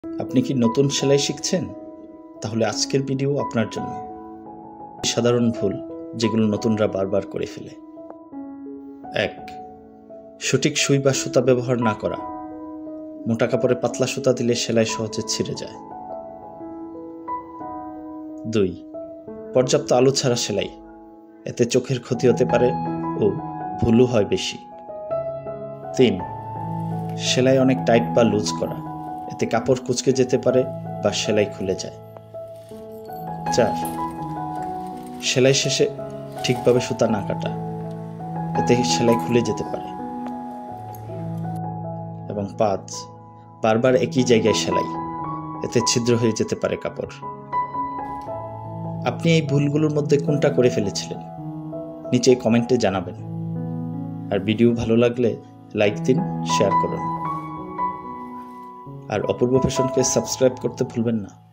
আপনি কি নতুন সেলাই শিখছেন? তাহলে আজকের ভিডিও আপনার জন্য। সাধারণ ভুল যেগুলো নতুনরা বারবার করে ফেলে। 1. সঠিক সুই বা সুতা ব্যবহার না করা। মোটা কাপড়ে পাতলা সুতা দিলে সেলাই সহজে ছিঁড়ে যায়। 2. পর্যাপ্ত আলো ছাড়া সেলাই। এতে চোখের ক্ষতি হতে পারে ও ভুলও হয় বেশি। 3. সেলাই অনেক টাইট বা লুজ করা। এতে কাপড় কুঁচকে যেতে পারে বা সেলাই খুলে যায়। 4. সেলাই শেষে ঠিকভাবে সুতা না কাটা। এতে সেলাই খুলে যেতে পারে। এবং 5. বারবার একই জায়গায় সেলাই। এতে ছিদ্র হয়ে যেতে পারে কাপড়। আপনি এই ভুলগুলোর মধ্যে কোনটা করে ফেলেছিলেন? নিচে কমেন্টে জানাবেন। আর ভিডিও ভালো লাগলে লাইক দিন, শেয়ার করুন। আর অপূর্ব ফ্যাশনকে সাবস্ক্রাইব করতে ভুলবেন না।